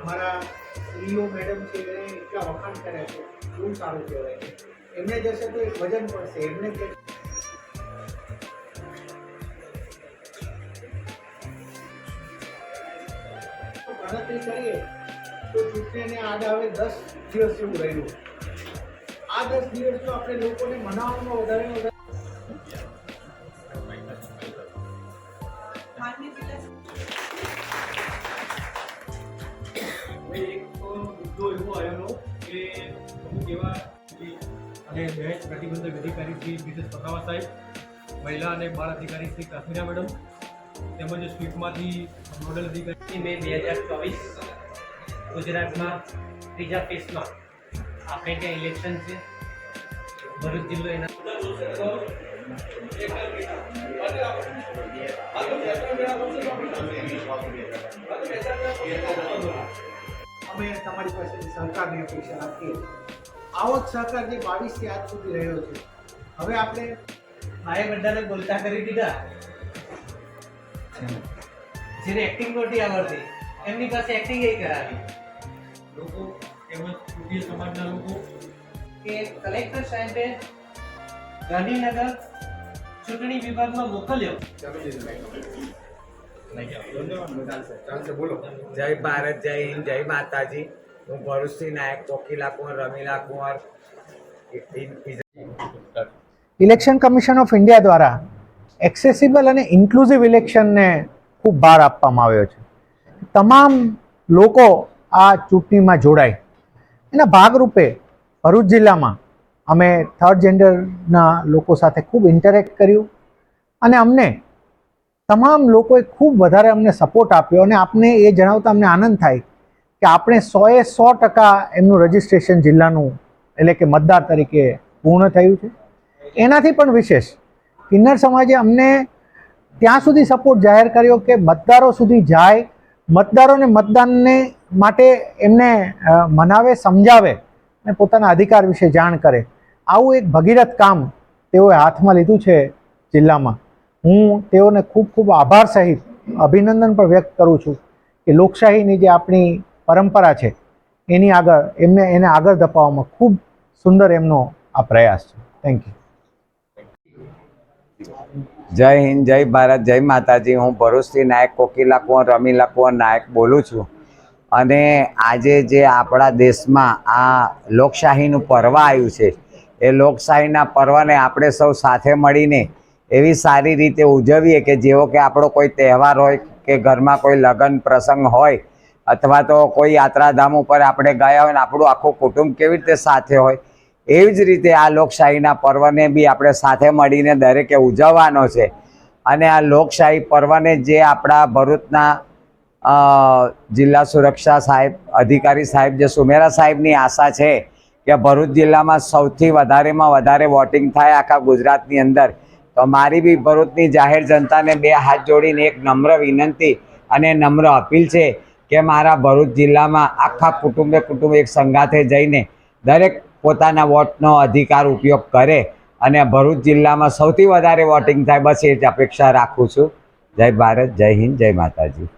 हमारा EO madam છે એને એટલા વખાણ કર્યા છે, બહુ સારું કહેવાય છે. એમને જશે તો એક વજન પડશે. એમને ગણતરી કરીએ તો ચૂંટણીને આડ આવે 10 દિવસ જેવું રહ્યું. આ 10 દિવસનો આપણે લોકોને મનાવવામાં વધારે એક મુદ્દો એવો આવેલો કે અમુક એવા અને દહેજ પ્રતિબંધક અધિકારી શ્રી મિસેસ પકાવા સાહેબ, મહિલા અને બાળ અધિકારી શ્રી કાશ્મીરા મેડમ તેમજ સ્વીપમાંથી નોડલ અધિકારી મે 2024 ગુજરાતમાં ત્રીજા ફેઝમાં આપણે ત્યાં ઇલેક્શન છે. ભરૂચ જિલ્લો એના અમે તમારી પાસેથી સહકારની અપેક્ષા રાખીએ. આવો જ સહકાર જે 22 થી આજ સુધી રહ્યો છે. હવે આપણે ભાઈ બધાને બોલતા કરી દીધા. જેને એક્ટિંગ નહોતી આવડતી એમની પાસે એક્ટિંગ કરાવી. લોકો તેમજ કુટીર સમાજના લોકો કે કલેક્ટર સાહેબે ગાંધીનગર ચૂંટણી વિભાગમાં મોકલ્યો. જય ભારત, જય હિન્દ, જય માતાજી. હું ભરૂચથી નાયક કોકિલા કુંવર રમીલા કુંવર. ઇલેક્શન કમિશન ઓફ ઇન્ડિયા દ્વારા એક્સેસિબલ અને ઇન્ક્લુઝિવ ઇલેક્શનને ખૂબ ભાર આપવામાં આવ્યો છે. તમામ લોકો આ ચૂંટણીમાં જોડાય એના ભાગરૂપે ભરૂચ જિલ્લામાં અમે થર્ડ જેન્ડરના લોકો સાથે ખૂબ ઇન્ટરેક્ટ કર્યું અને અમને તમામ લોકોએ ખૂબ વધારે અમને સપોર્ટ આપ્યો. અને આપને એ જણાવતા અમને આનંદ થાય કે આપણે 100% એમનું રજિસ્ટ્રેશન જિલ્લાનું એટલે કે મતદાર તરીકે પૂર્ણ થયું છે. એનાથી પણ વિશેષ કિન્નર સમાજે અમને ત્યાં સુધી સપોર્ટ જાહેર કર્યો કે મતદારો સુધી જાય, મતદારોને મતદાનને માટે એમને મનાવે, સમજાવે અને પોતાના અધિકાર વિશે જાણ કરે. આવું એક ભગીરથ કામ તેઓએ હાથમાં લીધું છે જિલ્લામાં. હું તેઓને ખૂબ ખૂબ આભાર સહિત અભિનંદન પણ વ્યક્ત કરું છું કે લોકશાહીની જે આપણી પરંપરા છે એને આગળ ધપાવવામાં ખૂબ સુંદર એમનો આ પ્રયાસ છે. Thank you. જય હિન્દ, જય ભારત, જય માતાજી. હું ભરૂચથી નાયક કોકિલા કુંવર રમીલા કુંવર નાયક બોલું છું. અને આજે જે આપણા દેશમાં આ લોકશાહીનું પર્વ આવ્યું છે એ લોકશાહીના પર્વને આપણે સૌ સાથે મળીને એવી સારી રીતે ઉજવીએ કે જેવો કે આપણો કોઈ તહેવાર હોય કે ઘરમાં કોઈ લગ્ન પ્રસંગ હોય અથવા તો કોઈ યાત્રાધામ ઉપર આપણે ગયા હોય ને આપણું આખું કુટુંબ કેવી રીતે સાથે હોય, એવી જ રીતે આ લોકશાહીના પર્વને બી આપણે સાથે મળીને દરેકે ઉજવવાનો છે. અને આ લોકશાહી પર્વને જે આપણા ભરૂચના જિલ્લા સુરક્ષા સાહેબ અધિકારી સાહેબ જે સુમેરા સાહેબની આશા છે કે ભરૂચ જિલ્લામાં સૌથી વધારેમાં વધારે વોટિંગ થાય આખા ગુજરાતની અંદર. તો મારી બી ભરૂચની જાહેર જનતાને બે હાથ જોડીને એક નમ્ર વિનંતી અને નમ્ર અપીલ છે કે મારા ભરૂચ જિલ્લામાં આખા કુટુંબે એક સંગાથે જઈને દરેક પોતાના વોટનો અધિકાર ઉપયોગ કરે અને ભરૂચ જિલ્લામાં સૌથી વધારે વોટિંગ થાય, બસ એ જ અપેક્ષા રાખું છું. જય ભારત, જય હિન્દ, જય માતાજી.